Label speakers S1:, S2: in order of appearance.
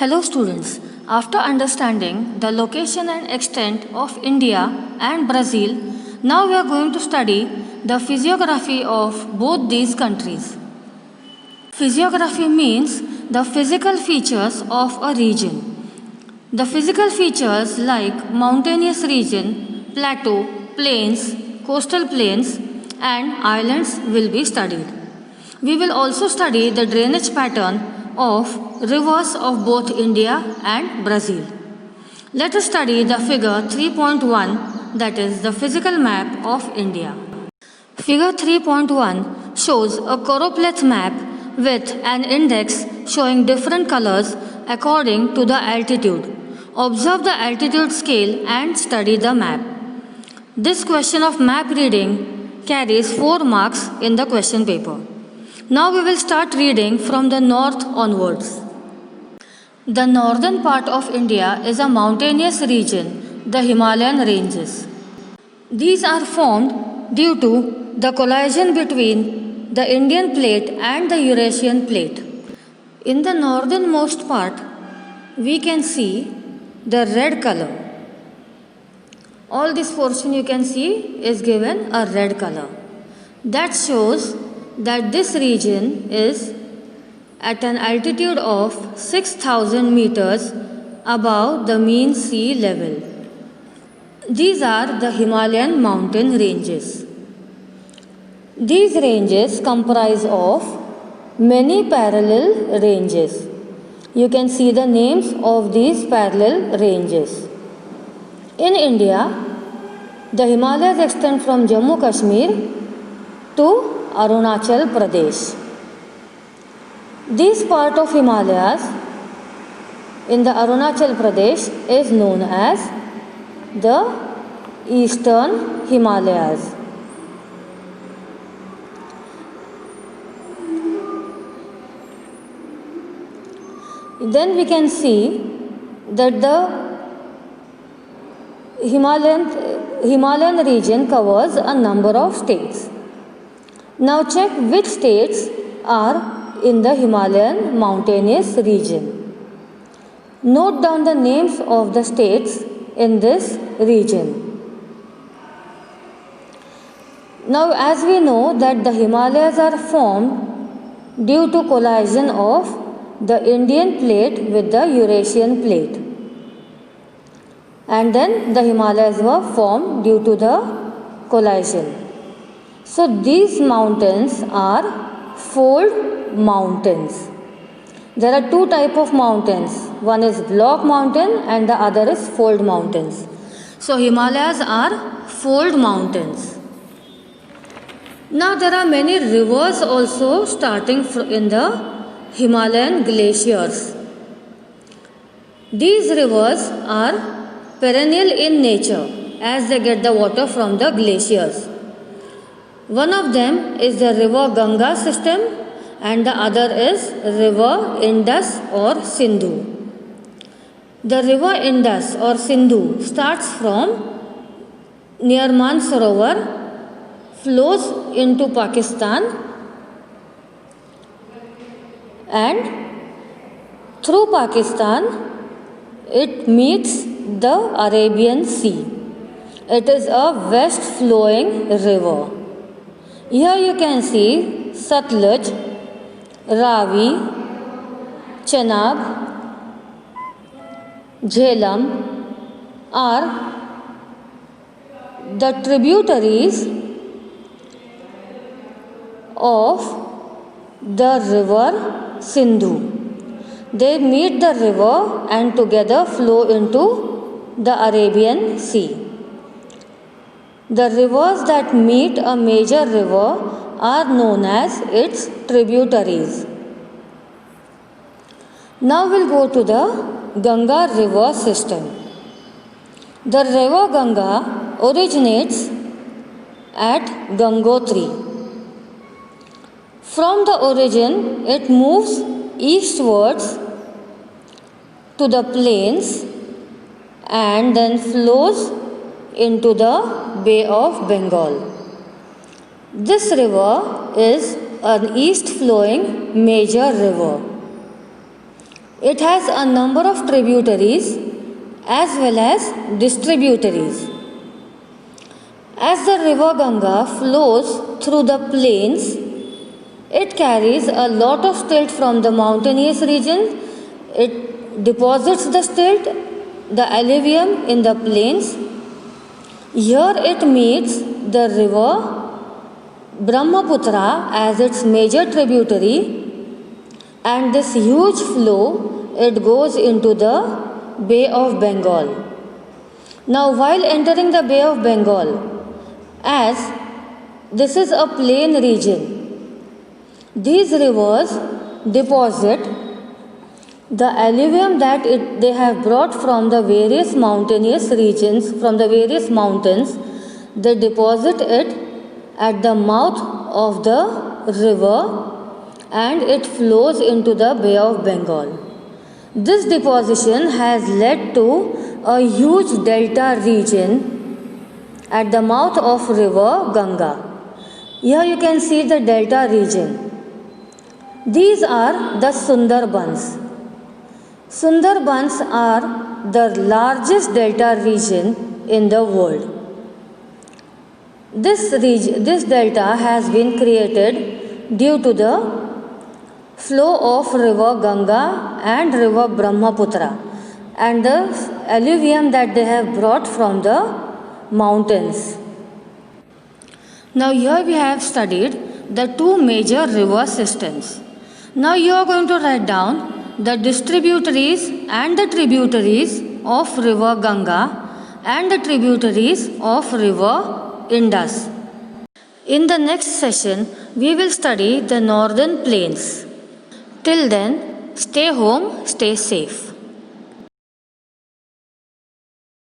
S1: Hello students, after understanding the location and extent of India and Brazil, now we are going to study the physiography of both these countries. Physiography means the physical features of a region. The physical features like mountainous region, plateau, plains, coastal plains and islands will be studied. We will also study the drainage pattern of rivers of both India and Brazil. Let us study the figure 3.1, that is the physical map of India. Figure 3.1 shows a choropleth map with an index showing different colors according to the altitude. Observe the altitude scale and study the map. This question of map reading carries 4 marks in the question paper. Now we will start reading from the north onwards. The northern part of India is a mountainous region, the Himalayan ranges. These are formed due to the collision between the Indian plate and the Eurasian plate. In the northernmost part, we can see the red color. All this portion you can see is given a red color. That shows that this region is at an altitude of 6,000 meters above the mean sea level. These are the Himalayan mountain ranges. These ranges comprise of many parallel ranges. You can see the names of these parallel ranges. In India, the Himalayas extend from Jammu Kashmir to Arunachal Pradesh. This part of Himalayas in the Arunachal Pradesh is known as the Eastern Himalayas. Then we can see that the Himalayan region covers a number of states. Now check which states are in the Himalayan mountainous region. Note down the names of the states in this region. Now as we know that the Himalayas are formed due to collision of the Indian plate with the Eurasian plate. And then the Himalayas were formed due to the collision. So these mountains are fold mountains. There are 2 types of mountains. One is block mountain and the other is fold mountains. So Himalayas are fold mountains. Now there are many rivers also starting in the Himalayan glaciers. These rivers are perennial in nature as they get the water from the glaciers. One of them is the river Ganga system and the other is river Indus or Sindhu. The river Indus or Sindhu starts from near Mansarovar, flows into Pakistan and through Pakistan it meets the Arabian Sea. It is a west flowing river. Here you can see Satluj, Ravi, Chenab, Jhelum are the tributaries of the river Sindhu. They meet the river and together flow into the Arabian Sea. The rivers that meet a major river are known as its tributaries. Now we'll go to the Ganga river system. The river Ganga originates at Gangotri. From the origin, it moves eastwards to the plains and then flows into the Bay of Bengal. This river is an east flowing major river. It has a number of tributaries as well as distributaries. As the river Ganga flows through the plains, it carries a lot of silt from the mountainous region. It deposits the silt, the alluvium in the plains. Here it meets the river Brahmaputra as its major tributary, and this huge flow, it goes into the Bay of Bengal. Now, while entering the Bay of Bengal, as this is a plain region, these rivers deposit the alluvium that they have brought from the various mountainous regions, from the various mountains. They deposit it at the mouth of the river, and it flows into the Bay of Bengal. This deposition has led to a huge delta region at the mouth of river Ganga. Here you can see the delta region. These are the Sundarbans. Sundarbans are the largest delta region in the world. This delta has been created due to the flow of river Ganga and river Brahmaputra and the alluvium that they have brought from the mountains. Now here we have studied the two major river systems. Now you are going to write down the distributaries and the tributaries of river Ganga and the tributaries of river Indus. In the next session, we will study the northern plains. Till then, stay home, stay safe.